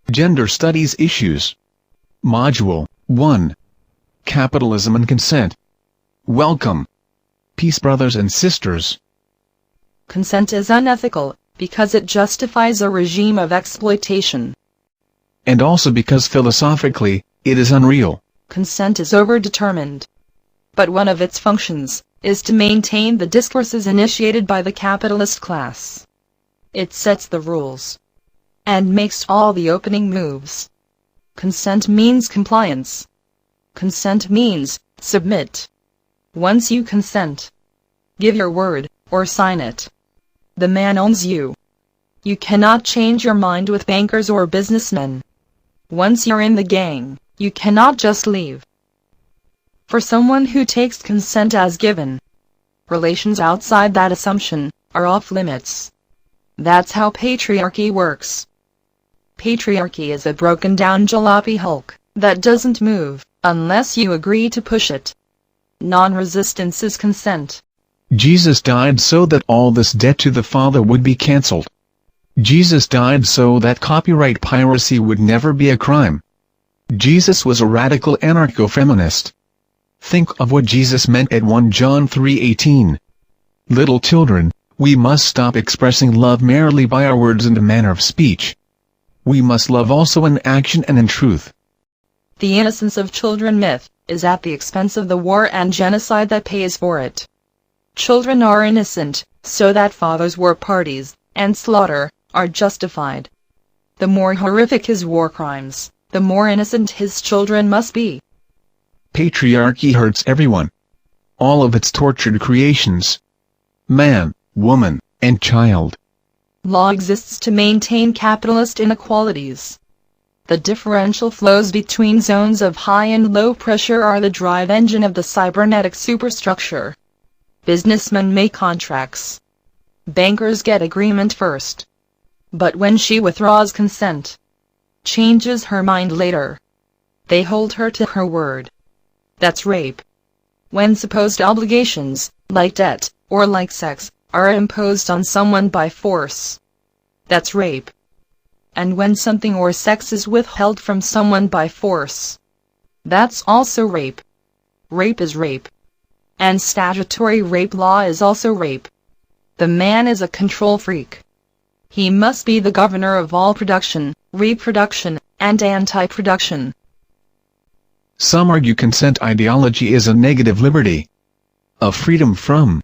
Gender Studies Issues. Module 1. Capitalism and Consent. Welcome. Peace, brothers and sisters. Consent is unethical, because it justifies a regime of exploitation. And also because philosophically, it is unreal. Consent is overdetermined. But one of its functions is to maintain the discourses initiated by the capitalist class. It sets the rules and makes all the opening moves. Consent means compliance. Consent means submit. Once you consent, give your word, or sign it, the man owns you. You cannot change your mind with bankers or businessmen. Once you're in the gang, you cannot just leave. For someone who takes consent as given, relations outside that assumption are off limits. That's how patriarchy works. Patriarchy is a broken down jalopy hulk that doesn't move unless you agree to push it. Non-resistance is consent. Jesus died so that all this debt to the Father would be cancelled. Jesus died so that copyright piracy would never be a crime. Jesus was a radical anarcho-feminist. Think of what Jesus meant at 1 John 3:18. Little children, we must stop expressing love merely by our words and manner of speech. We must love also in action and in truth. The innocence of children myth is at the expense of the war and genocide that pays for it. Children are innocent, so that fathers were parties, and slaughter are justified. The more horrific his war crimes, the more innocent his children must be. Patriarchy hurts everyone. All of its tortured creations. Man, woman, and child. Law exists to maintain capitalist inequalities. The differential flows between zones of high and low pressure are the drive engine of the cybernetic superstructure. Businessmen make contracts. Bankers get agreement first. But when she withdraws consent, changes her mind later, they hold her to her word. That's rape. When supposed obligations, like debt, or like sex, are imposed on someone by force, that's rape. And when something or sex is withheld from someone by force, that's also rape. Rape is rape. And statutory rape law is also rape. The man is a control freak. He must be the governor of all production, reproduction, and anti-production. Some argue consent ideology is a negative liberty, a freedom from,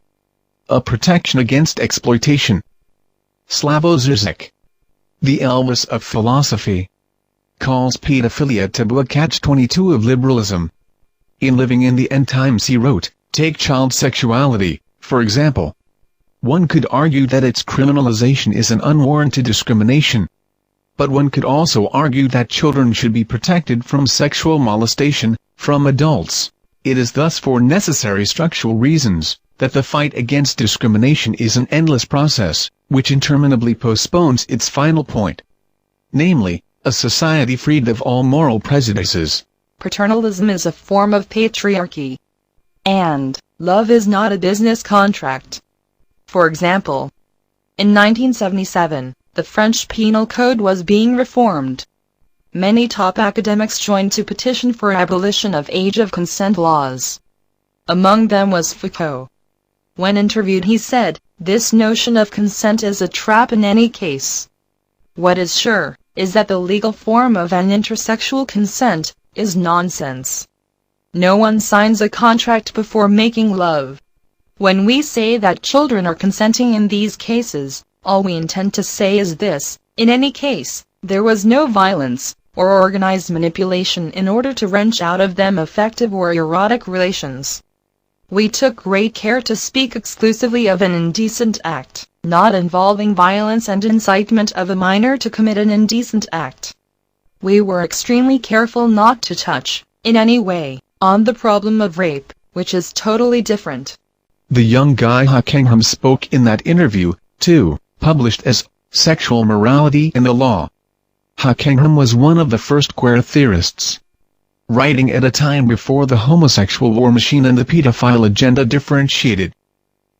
a protection against exploitation. Slavoj Žižek, the Elvis of philosophy, calls pedophilia taboo a catch-22 of liberalism. In Living in the End Times he wrote, take child sexuality, for example. One could argue that its criminalization is an unwarranted discrimination. But one could also argue that children should be protected from sexual molestation from adults. It is thus for necessary structural reasons that the fight against discrimination is an endless process, which interminably postpones its final point. Namely, a society freed of all moral prejudices. Paternalism is a form of patriarchy. And love is not a business contract. For example, in 1977, the French Penal Code was being reformed. Many top academics joined to petition for abolition of age of consent laws. Among them was Foucault. When interviewed he said, this notion of consent is a trap in any case. What is sure, is that the legal form of an intersexual consent is nonsense. No one signs a contract before making love. When we say that children are consenting in these cases, all we intend to say is this: in any case, there was no violence or organized manipulation in order to wrench out of them affective or erotic relations. We took great care to speak exclusively of an indecent act, not involving violence and incitement of a minor to commit an indecent act. We were extremely careful not to touch, in any way, on the problem of rape, which is totally different. The young Guy Hockenham spoke in that interview, too, published as Sexual Morality and the Law. Hockenham was one of the first queer theorists, writing at a time before the homosexual war machine and the pedophile agenda differentiated.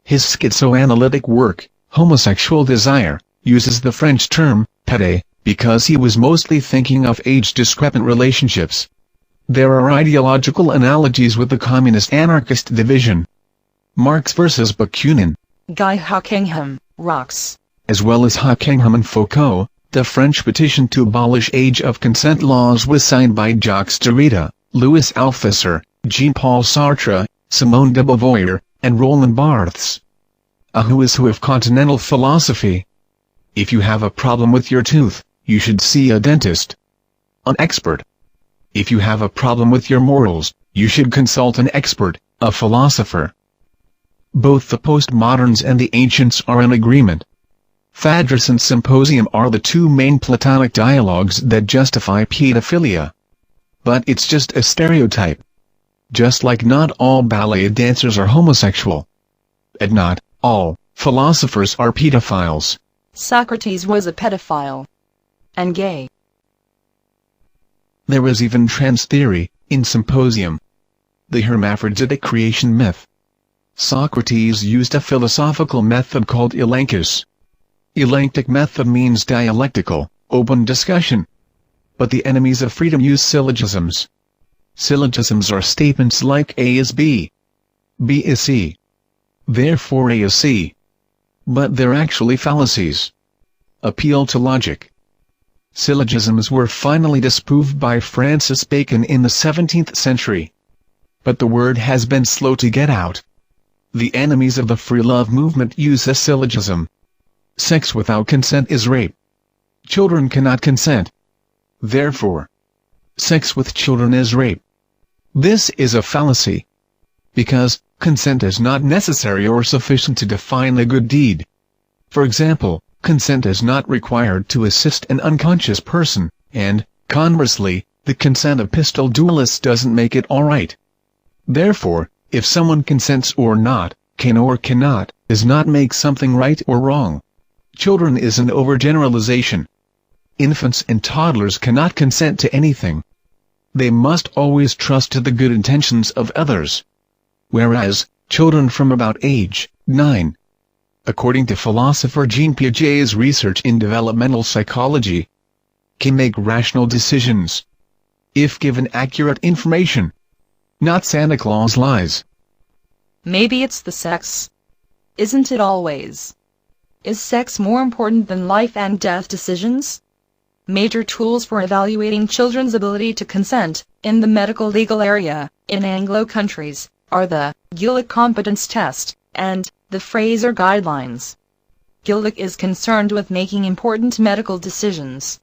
His schizoanalytic work, Homosexual Desire, uses the French term, pédé, because he was mostly thinking of age-discrepant relationships. There are ideological analogies with the communist-anarchist division. Marx versus Bakunin, Guy Hockingham, Rocks, as well as Hockingham and Foucault. The French petition to abolish age of consent laws was signed by Jacques Derrida, Louis Althusser, Jean-Paul Sartre, Simone de Beauvoir, and Roland Barthes. A who is who of continental philosophy. If you have a problem with your tooth, you should see a dentist. An expert. If you have a problem with your morals, you should consult an expert, a philosopher. Both the postmoderns and the ancients are in agreement. Phaedrus and Symposium are the two main Platonic dialogues that justify pedophilia. But it's just a stereotype. Just like not all ballet dancers are homosexual. And not all philosophers are pedophiles. Socrates was a pedophile. And gay. There is even trans theory, in Symposium. The hermaphroditic creation myth. Socrates used a philosophical method called elenchus. Elenctic method means dialectical, open discussion. But the enemies of freedom use syllogisms. Syllogisms are statements like A is B. B is C. Therefore A is C. But they're actually fallacies. Appeal to logic. Syllogisms were finally disproved by Francis Bacon in the 17th century. But the word has been slow to get out. The enemies of the free love movement use a syllogism. Sex without consent is rape. Children cannot consent. Therefore, sex with children is rape. This is a fallacy. Because, consent is not necessary or sufficient to define a good deed. For example, consent is not required to assist an unconscious person, and, conversely, the consent of pistol duelists doesn't make it alright. Therefore, if someone consents or not, can or cannot, does not make something right or wrong. Children is an overgeneralization. Infants and toddlers cannot consent to anything. They must always trust to the good intentions of others. Whereas, children from about age 9. According to philosopher Jean Piaget's research in developmental psychology, can make rational decisions. If given accurate information. Not Santa Claus lies. Maybe it's the sex. Isn't it always? Is sex more important than life and death decisions? Major tools for evaluating children's ability to consent, in the medical legal area, in Anglo countries, are the Gillick Competence Test, and the Fraser Guidelines. Gillick is concerned with making important medical decisions.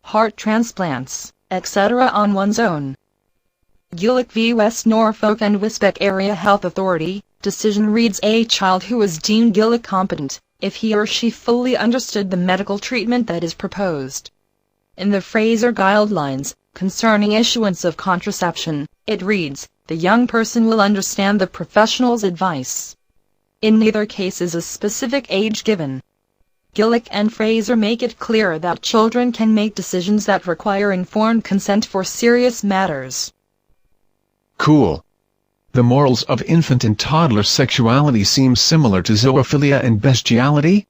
Heart transplants, etc. on one's own. Gillick v. West Norfolk and Wisbech Area Health Authority, decision reads a child who is deemed Gillick competent, if he or she fully understood the medical treatment that is proposed. In the Fraser Guidelines, concerning issuance of contraception, it reads, the young person will understand the professional's advice. In neither case is a specific age given. Gillick and Fraser make it clear that children can make decisions that require informed consent for serious matters. Cool. The morals of infant and toddler sexuality seem similar to zoophilia and bestiality?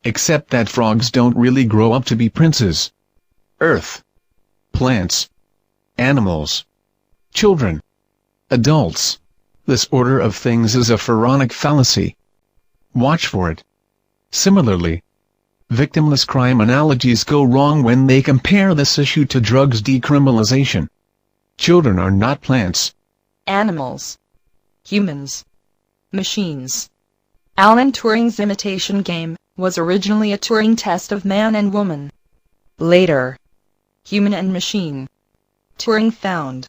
Except that frogs don't really grow up to be princes. Earth. Plants. Animals. Children. Adults. This order of things is a pharaonic fallacy. Watch for it. Similarly, victimless crime analogies go wrong when they compare this issue to drugs decriminalization. Children are not plants. Animals. Humans. Machines. Alan Turing's imitation game was originally a Turing test of man and woman. Later, human and machine. Turing found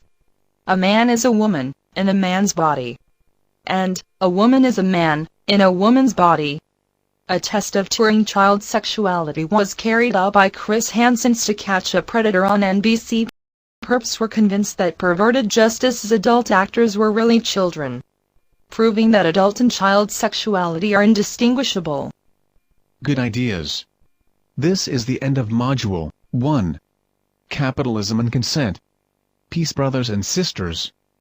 a man is a woman in a man's body, and a woman is a man in a woman's body. A test of Turing child sexuality was carried out by Chris Hansen's To Catch a Predator on NBC. Perps were convinced that perverted just as adult actors were really children, proving that adult and child sexuality are indistinguishable. Good ideas. This is the end of Module 1. Capitalism and Consent. Peace, brothers and sisters.